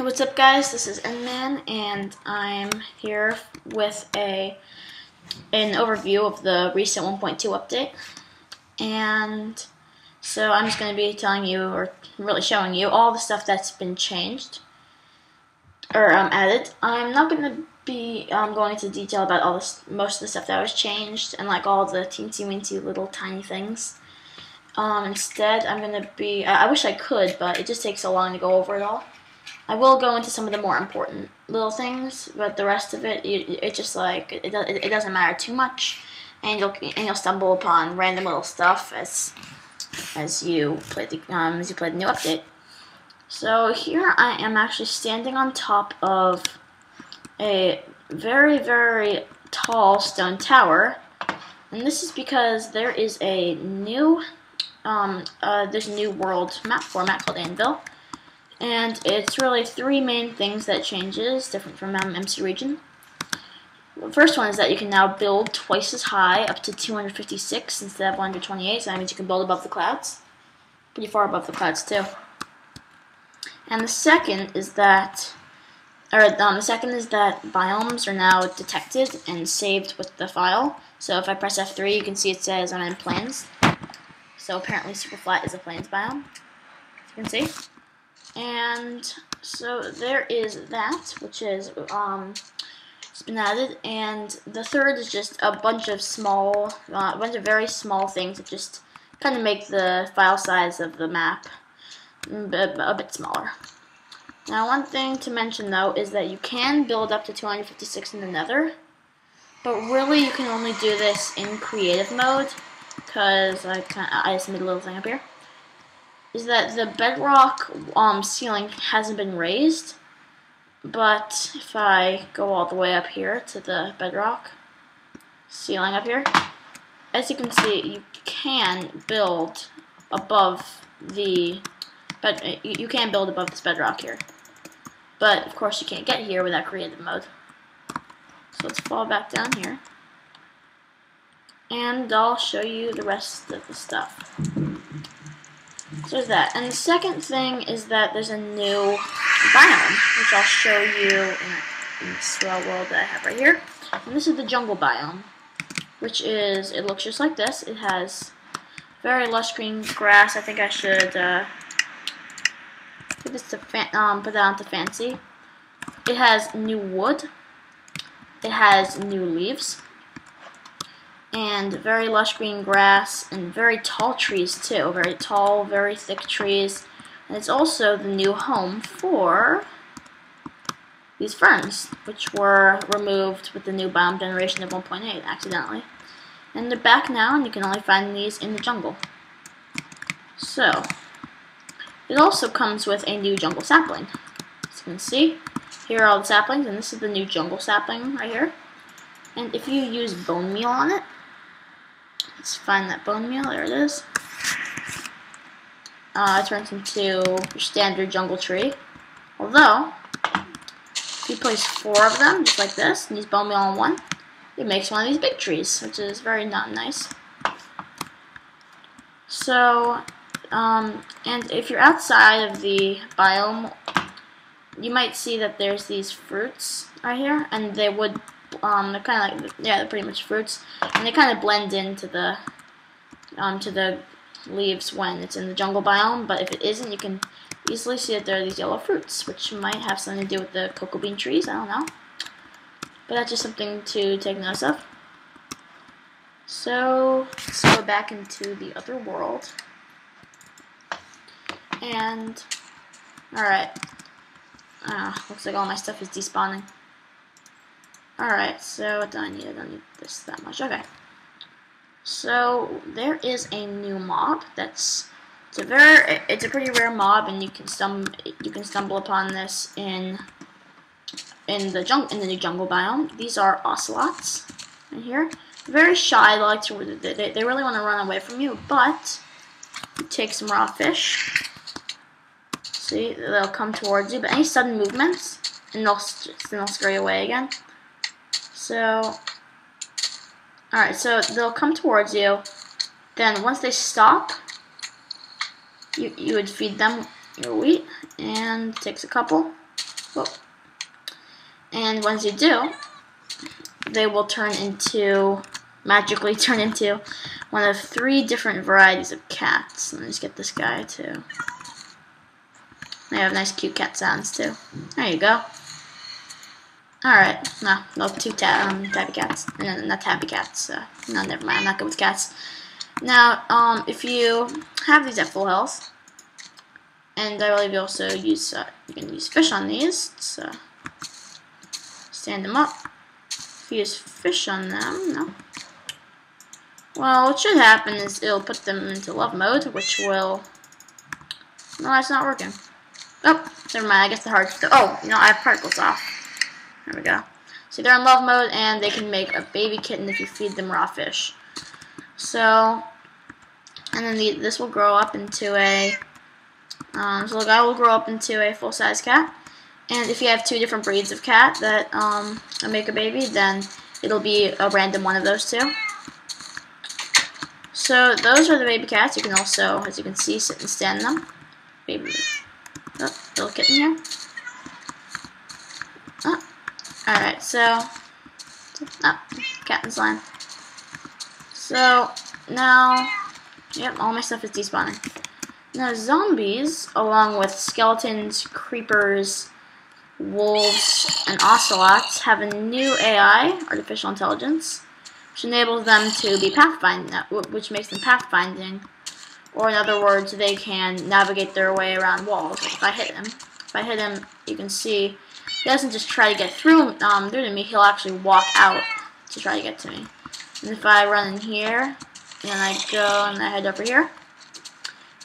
Hey, what's up guys? This is N-Man and I'm here with an overview of the recent 1.2 update. And so I'm just going to be telling you, or really showing you, all the stuff that's been changed or added. I'm not going to be going into detail about all this, most of the stuff that was changed and like all the teensy-weensy little tiny things. Instead, I'm going to be, I wish I could, but it just takes so long to go over it all. I will go into some of the more important little things, but the rest of it, it's just like it doesn't matter too much, and you'll stumble upon random little stuff as you play the new update. So here I am actually standing on top of a very, very tall stone tower, and this is because there is a new there's a new world map format called Anvil. And it's really three main things that changes, different from MC Region. The first one is that you can now build twice as high, up to 256 instead of 128, so that means you can build above the clouds. Pretty far above the clouds too. And the second is that, biomes are now detected and saved with the file. So if I press F3, you can see it says I'm in plains. So apparently super flat is a plains biome, as you can see. And so there is that, which is it's been added, and the third is just a bunch of very small things that just kind of make the file size of the map a bit smaller. Now, one thing to mention though is that you can build up to 256 in the Nether, but really you can only do this in creative mode, because I just made a little thing up here. Is that the bedrock ceiling hasn't been raised, but if I go all the way up here to the bedrock ceiling up here, as you can see, you can build above the you can build above this bedrock here, but of course you can't get here without creative mode. So let's fall back down here, and I'll show you the rest of the stuff. So there's that. And the second thing is that there's a new biome, which I'll show you in this world that I have right here. And this is the jungle biome, which is, it looks just like this. It has very lush green grass. I think I should put this to put that onto fancy. It has new wood. It has new leaves. And very lush green grass, and very tall trees too. Very tall, very thick trees. And it's also the new home for these ferns, which were removed with the new biome generation of 1.8 accidentally. And they're back now, and you can only find these in the jungle. So, it also comes with a new jungle sapling. As you can see, here are all the saplings, and this is the new jungle sapling right here. And if you use bone meal on it, let's find that bone meal, there it is. It turns into your standard jungle tree. Although, if you place 4 of them, just like this, and use bone meal on one, it makes one of these big trees, which is very not nice. So, and if you're outside of the biome, you might see that there's these fruits right here, and they would they're kind of like, yeah, they're pretty much fruits, and they kind of blend into the to the leaves when it's in the jungle biome. But if it isn't, you can easily see that there are these yellow fruits, which might have something to do with the cocoa bean trees. I don't know, but that's just something to take notice of. So let's go back into the other world, and all right, looks like all my stuff is despawning. Alright, so what do I need? I don't need this that much. Okay. So there is a new mob it's a pretty rare mob, and you can stumble upon this in the new jungle biome. These are Ocelots right here. Very shy, they really want to run away from you, but you take some raw fish. See, they'll come towards you, but any sudden movements, and they'll scurry away again. So, alright, so they'll come towards you, then once they stop, you would feed them your wheat, and it takes a couple, Whoa. And once you do, they will magically turn into one of 3 different varieties of cats. Let me just get this guy too. They have nice cute cat sounds too. There you go. Alright, no, 2 tabby cats. No, not tabby cats. No, never mind, I'm not good with cats. Now, if you have these at full health, and I believe you also use, you can use fish on these, so stand them up. If you use fish on them, no. Well, what should happen is it'll put them into love mode, which will, no, that's not working. Oh, never mind, I guess the hearts, oh, I have particles off. There we go. So they're in love mode, and they can make a baby kitten if you feed them raw fish. So, and then this will grow up into a, this little guy will grow up into a full-size cat. And if you have 2 different breeds of cat that make a baby, then it'll be a random one of those 2. So those are the baby cats. You can also, as you can see, sit and stand them. Baby, oh, little kitten here. Oh. Alright, so, cat and slime. So, now, yep, all my stuff is despawning. Now, zombies, along with skeletons, creepers, wolves, and ocelots, have a new AI, artificial intelligence, which enables them to be pathfinding, which makes them pathfinding. Or, in other words, they can navigate their way around walls. Like if I hit him, you can see he doesn't just try to get through to me, he'll actually walk out to try to get to me. And if I run in here, and I go and I head over here,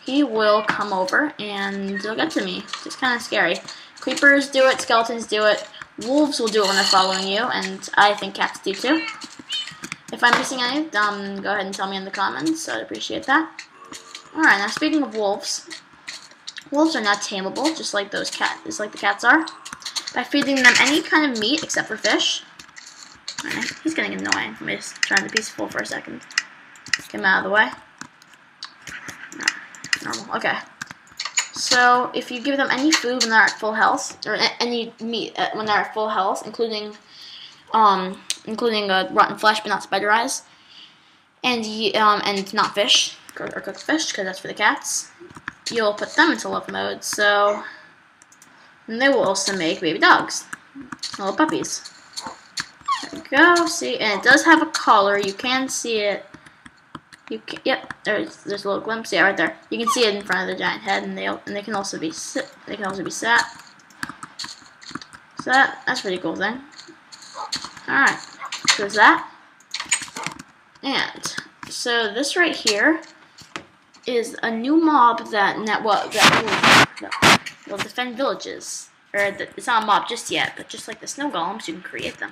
he will come over and he'll get to me. It's kind of scary. Creepers do it, skeletons do it, wolves will do it when they're following you, and I think cats do too. If I'm missing any, go ahead and tell me in the comments, I'd appreciate that. Alright, now speaking of wolves, wolves are not tameable, just like the cats are, by feeding them any kind of meat except for fish. Alright, he's getting annoying. Let me just try to be peaceful for a second. Get him out of the way. No, normal. Okay. So if you give them any food when they're at full health, or any meat when they're at full health, including rotten flesh but not spider eyes, and not fish or cooked fish, because that's for the cats, you'll put them into love mode. So. And they will also make baby dogs, little puppies. There we go. See, and it does have a collar. You can see it. Yep. There's a little glimpse. Yeah, right there. You can see it in front of the giant head, and they can also be sat. So that's pretty cool then. All right. So there's that. And so this right here is a new mob that will defend villages. It's not a mob just yet, but just like the snow golems, you can create them.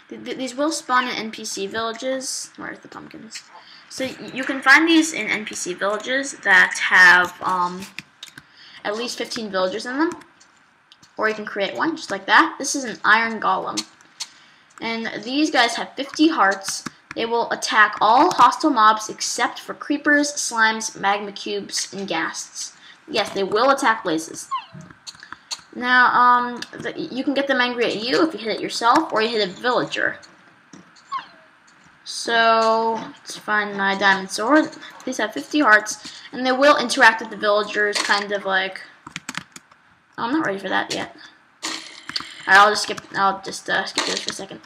These will spawn in NPC villages. Where's the pumpkins? So you can find these in NPC villages that have at least 15 villagers in them. Or you can create one, just like that. This is an iron golem. And these guys have 50 hearts. They will attack all hostile mobs except for creepers, slimes, magma cubes, and ghasts. Yes, they will attack blazes. Now, you can get them angry at you if you hit it yourself, or you hit a villager. So, let's find my diamond sword. These have 50 hearts, and they will interact with the villagers, kind of like... Oh, I'm not ready for that yet. Alright, I'll just skip this for a second.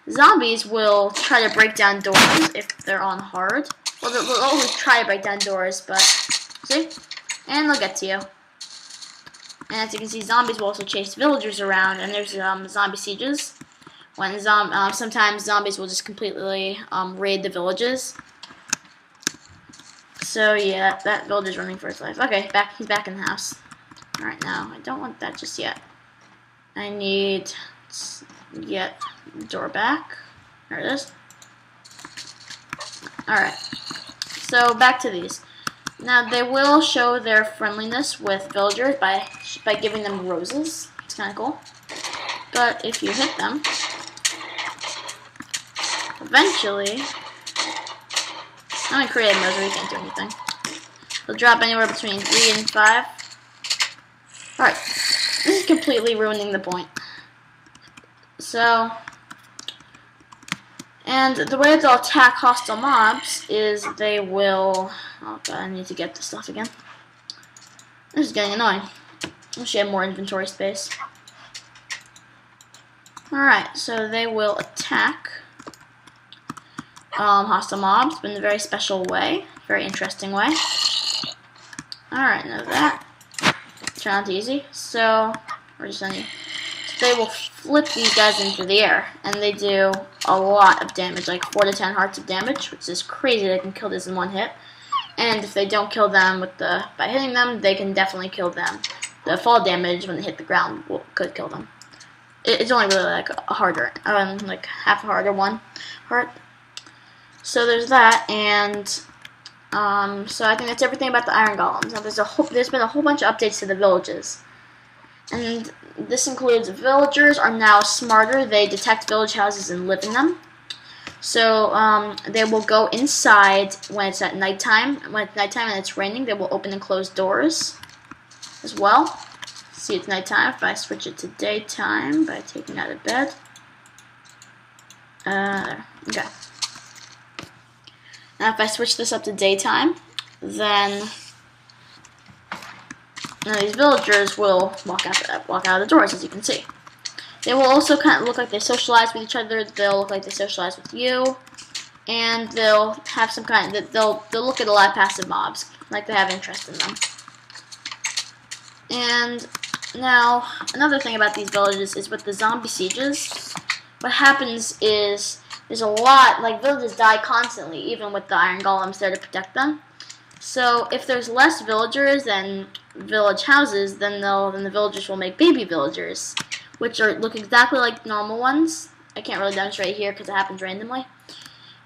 Zombies will try to break down doors if they're on hard. Well, they'll always try to break down doors, but... See? And they'll get to you. And as you can see, zombies will also chase villagers around, and there's zombie sieges. When sometimes zombies will just completely raid the villages. So yeah, that villager's running for his life. Okay, he's back in the house. Alright, now, I don't want that just yet. I need to get the door back. There it is. Alright, so back to these. Now, they will show their friendliness with villagers by giving them roses. It's kind of cool. But if you hit them, eventually, I'm going to create a mode where you can't do anything. They'll drop anywhere between 3 and 5. Alright, This is completely ruining the point. So, and the way they'll attack hostile mobs is they will... Oh god, I need to get this stuff again. This is getting annoying. I wish I had more inventory space. Alright, so they will attack hostile mobs, but in a very special way. Very interesting way. Alright, now that. Turn on to easy. So, we're just gonna... So they will flip these guys into the air, and they do a lot of damage, like 4 to 10 hearts of damage, which is crazy. They can kill this in one hit. And if they don't kill them by hitting them, they can definitely kill them. The fall damage when they hit the ground could kill them. It's only really like a harder, like half a heart or 1 heart. So there's that, and so I think that's everything about the iron golems. Now there's been a whole bunch of updates to the villages, and this includes villagers are now smarter. They detect village houses and live in them. So they will go inside when it's at nighttime. When it's nighttime and it's raining, they will open and close doors as well. See, it's nighttime. If I switch it to daytime by taking out of bed. Okay. Now if I switch this up to daytime, then these villagers will walk out of the doors, as you can see. They will also kind of look like they socialize with each other. They'll look like they socialize with you, and they'll have some kind of they'll look at a lot of passive mobs, like they have interest in them. And now another thing about these villages is with the zombie sieges. What happens is there's a lot, like villages die constantly, even with the iron golems there to protect them. So if there's less villagers than village houses, then the villagers will make baby villagers, which look exactly like normal ones. I can't really demonstrate here because it happens randomly.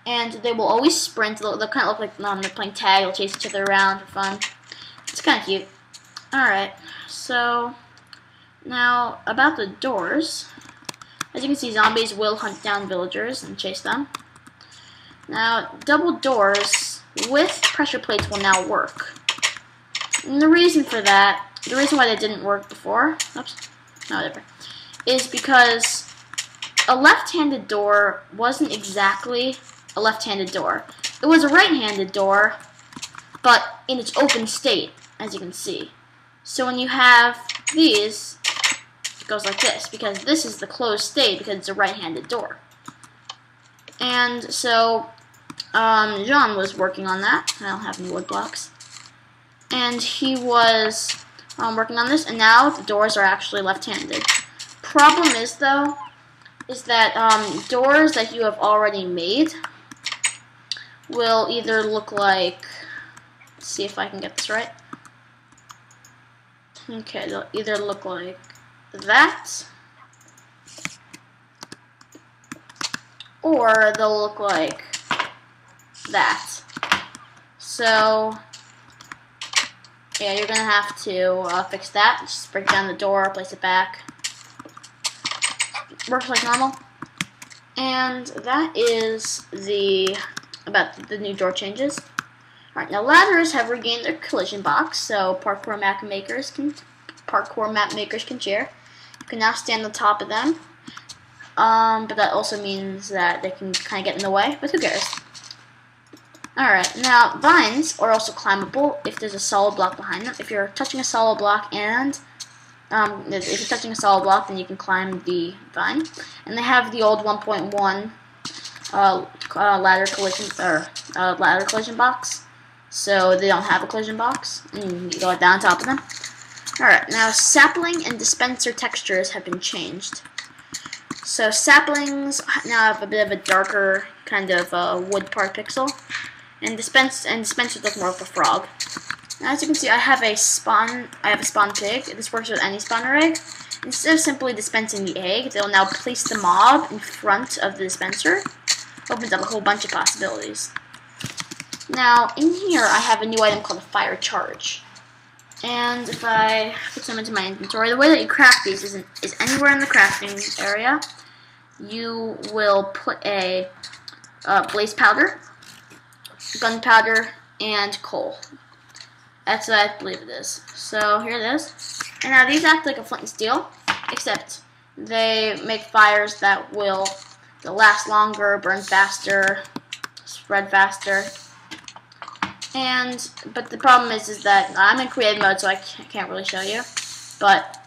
And they will always sprint. They'll kind of look like they're playing tag. They'll chase each other around for fun. It's kind of cute. Alright, so now about the doors. As you can see, zombies will hunt down villagers and chase them. Now, double doors with pressure plates will now work. And the reason for that, the reason why they didn't work before, is because a left-handed door wasn't exactly a left-handed door. It was a right-handed door, but in its open state, as you can see. So when you have these, it goes like this, because this is the closed state, because it's a right-handed door. And so John was working on that. I don't have any wood blocks. And he was working on this, and now the doors are actually left-handed. Problem is, though, is that doors that you have already made will either look like, let's see if I can get this right. Okay, they'll either look like that, or they'll look like that. So yeah, you're gonna have to fix that. Just break down the door, place it back. Works like normal. And that is about the new door changes. Alright, now ladders have regained their collision box, so parkour map makers can share. You can now stand on top of them. But that also means that they can kind of get in the way, but who cares? Alright, now vines are also climbable if there's a solid block behind them. If you're touching a solid block then you can climb the vine. And they have the old 1.1 ladder collision box, so they don't have a collision box, and you go down on top of them. Alright, now sapling and dispenser textures have been changed. So saplings now have a bit of a darker kind of wood part pixel, and dispensers look more like a frog. Now, as you can see, I have a spawn pig. This works with any spawner egg. Instead of simply dispensing the egg, they will now place the mob in front of the dispenser. Opens up a whole bunch of possibilities. Now, in here, I have a new item called a fire charge. And if I put some into my inventory, the way that you craft these is anywhere in the crafting area, you will put a blaze powder, gunpowder, and coal. That's what I believe it is. So here it is. And now these act like a flint and steel, except they make fires that will last longer, burn faster, spread faster. But the problem is that I'm in creative mode, so I can't really show you. But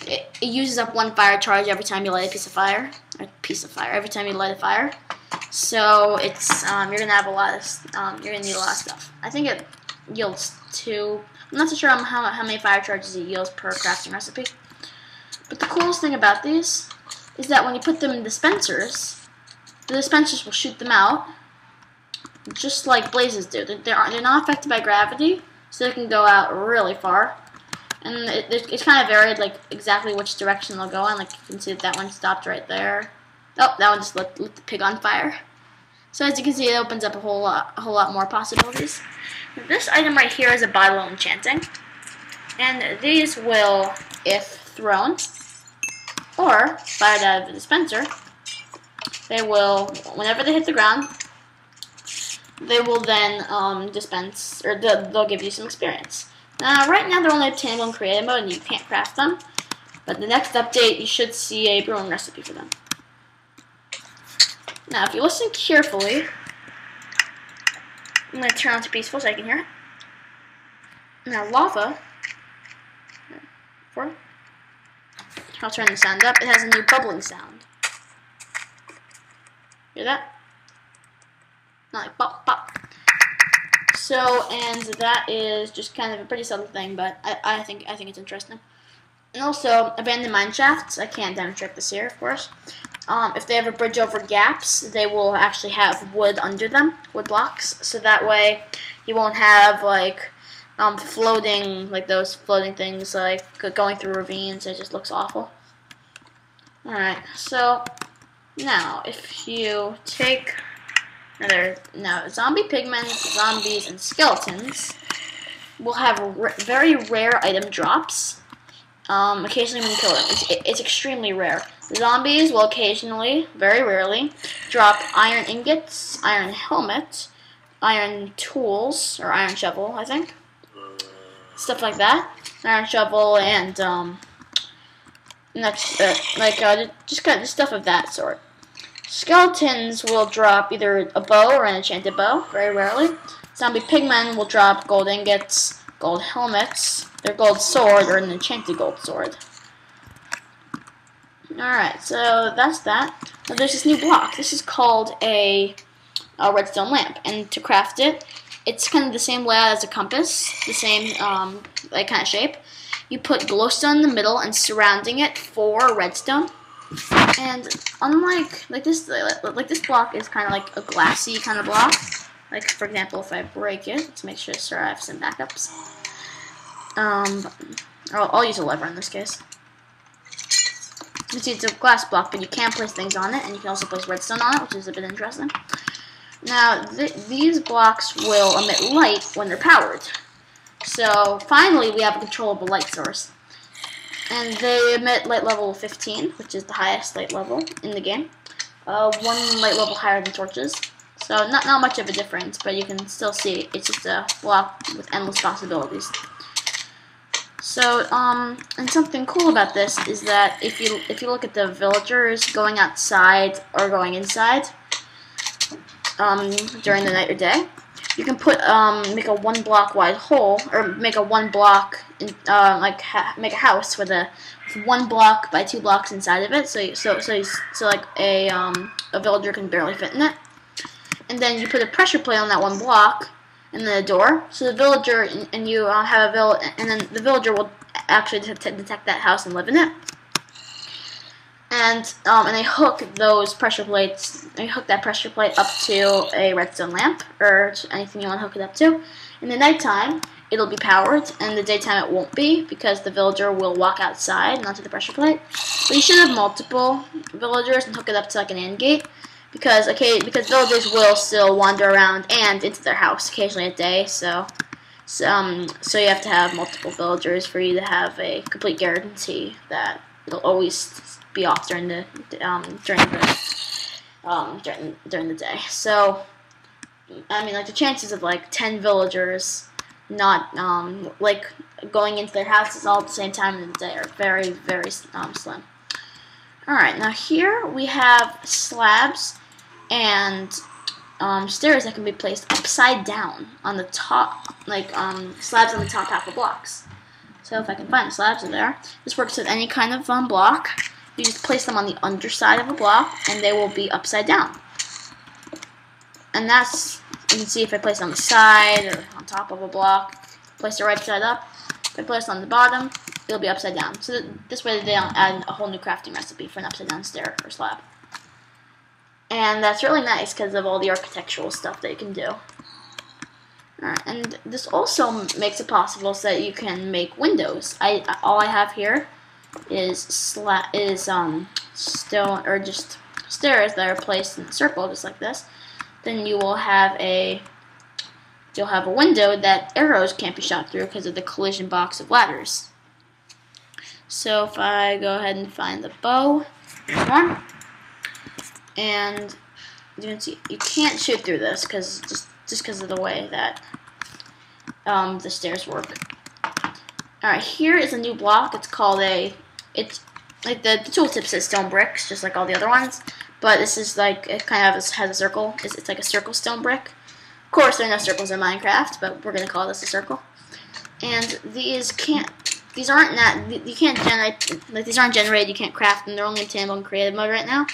it uses up 1 fire charge every time you light a piece of fire. Every time you light a fire. So it's you're gonna have a lot of you're gonna need a lot of stuff. I think it yields 2. I'm not so sure how many fire charges it yields per crafting recipe. But the coolest thing about these is that when you put them in dispensers, the dispensers will shoot them out, just like blazes do. They're not affected by gravity, so they can go out really far. And it's kind of varied, like exactly which direction they'll go in. Like you can see that one stopped right there. Oh, that one just lit the pig on fire. So as you can see, it opens up a whole lot more possibilities. This item right here is a bottle of enchanting, and these will, if thrown or fired out of the dispenser, they will, whenever they hit the ground, they will then dispense, or they'll give you some experience. Now, right now they're only obtainable in creative mode, and you can't craft them. But the next update, you should see a brewing recipe for them. Now, if you listen carefully, I'm going to turn on to peaceful so I can hear it. Now, lava. I'll turn the sound up. It has a new bubbling sound. Hear that? Not like pop, pop. So, and that is just kind of a pretty subtle thing, but I think it's interesting. And also, abandoned mine shafts. I can't demonstrate this here, of course. If they have a bridge over gaps, they will actually have wood under them, wood blocks. So that way, you won't have like floating, like those floating things, like going through ravines. It just looks awful. All right. So now, if you take now zombie pigmen, zombies, and skeletons will have very rare item drops. Occasionally when you kill them. It's extremely rare. Zombies will occasionally, very rarely, drop iron ingots, iron helmet, iron tools, or iron shovel, I think. Stuff like that. Iron shovel and just kind of stuff of that sort. Skeletons will drop either a bow or an enchanted bow, very rarely. Zombie pigmen will drop gold ingots, gold helmets, their gold sword, or an enchanted gold sword. Alright, so that's that. Now there's this new block. This is called a redstone lamp, and to craft it, it's kind of the same layout as a compass, the same like kind of shape. You put glowstone in the middle, and surrounding it 4 redstone. And unlike this block is kind of like a glassy kind of block. Like for example, if I break it, let's make sure I have some backups. I'll use a lever in this case. You see, it's a glass block, but you can place things on it, and you can also place redstone on it, which is a bit interesting. Now, these blocks will emit light when they're powered. So finally, we have a controllable light source. And they emit light level 15, which is the highest light level in the game. 1 light level higher than torches. So not much of a difference, but you can still see it's just a block with endless possibilities. So, and something cool about this is that if you look at the villagers going outside or going inside during the night or day, you can put make a 1 block wide hole, or make a 1 block make a house with 1 block by 2 blocks inside of it, so like a villager can barely fit in it. And then you put a pressure plate on that 1 block, and then a door. So the villager and you have and then the villager will actually detect that house and live in it. And they hook those pressure plates. They hook that pressure plate up to a redstone lamp or anything you want to hook it up to. In the nighttime, it'll be powered, and in the daytime it won't be because the villager will walk outside and onto the pressure plate. But you should have multiple villagers and hook it up to like an AND gate because villagers will still wander around and into their house occasionally at day. So you have to have multiple villagers for you to have a complete guarantee that it'll always be off during the day. So I mean, like the chances of like 10 villagers not like going into their houses all at the same time in the day are very, very slim. Alright, now here we have slabs and stairs that can be placed upside down on the top, like slabs on the top half of blocks. So if I can find the slabs in there, this works with any kind of block. You just place them on the underside of a block, and they will be upside down. And that's, you can see if I place it on the side or on top of a block, place it right side up. If I place it on the bottom, it'll be upside down. So this way they don't add a whole new crafting recipe for an upside down stair or slab. And that's really nice because of all the architectural stuff that you can do. Alright, and this also makes it possible so that you can make windows. All I have here is stone or just stairs that are placed in a circle just like this. Then you will have a window that arrows can't be shot through because of the collision box of ladders. So if I go ahead and find the bow, one, and you can see you can't shoot through this because just because of the way that the stairs work. Alright, here is a new block. It's called it's like the tooltip says stone bricks, just like all the other ones. But this is like, it kind of has a circle. It's like a circle stone brick. Of course, there are no circles in Minecraft, but we're gonna call this a circle. And these aren't generated. You can't craft them. They're only obtainable in creative mode right now.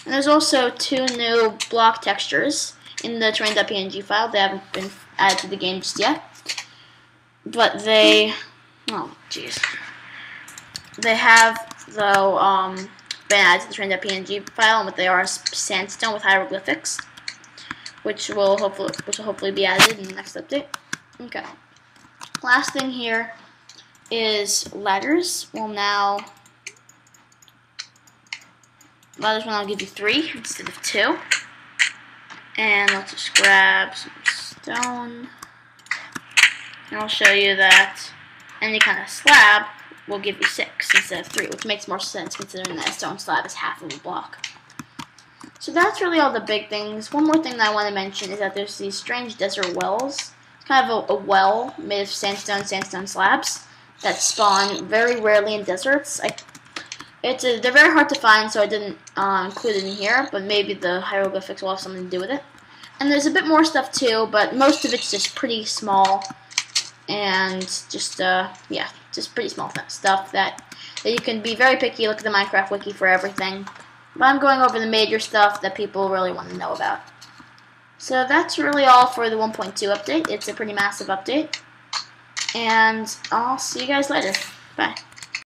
And there's also 2 new block textures in the terrain.png file. They haven't been added to the game just yet. But they have, though, been added to the terrain.png file, and what they are is sandstone with hieroglyphics, which will hopefully be added in the next update. Okay. Last thing here is ladders. Ladders will now give you 3 instead of 2. And let's just grab some stone. And I'll show you that any kind of slab will give you 6 instead of 3, which makes more sense considering that a stone slab is half of a block. So that's really all the big things. One more thing that I want to mention is that there's these strange desert wells. It's kind of a well made of sandstone slabs that spawn very rarely in deserts. They're very hard to find, so I didn't include it in here, but maybe the hieroglyphics will have something to do with it. And there's a bit more stuff too, but most of it's just pretty small, and just pretty small stuff that you can be very picky. Look at the Minecraft wiki for everything. But I'm going over the major stuff that people really want to know about. So that's really all for the 1.2 update. It's a pretty massive update. And I'll see you guys later. Bye.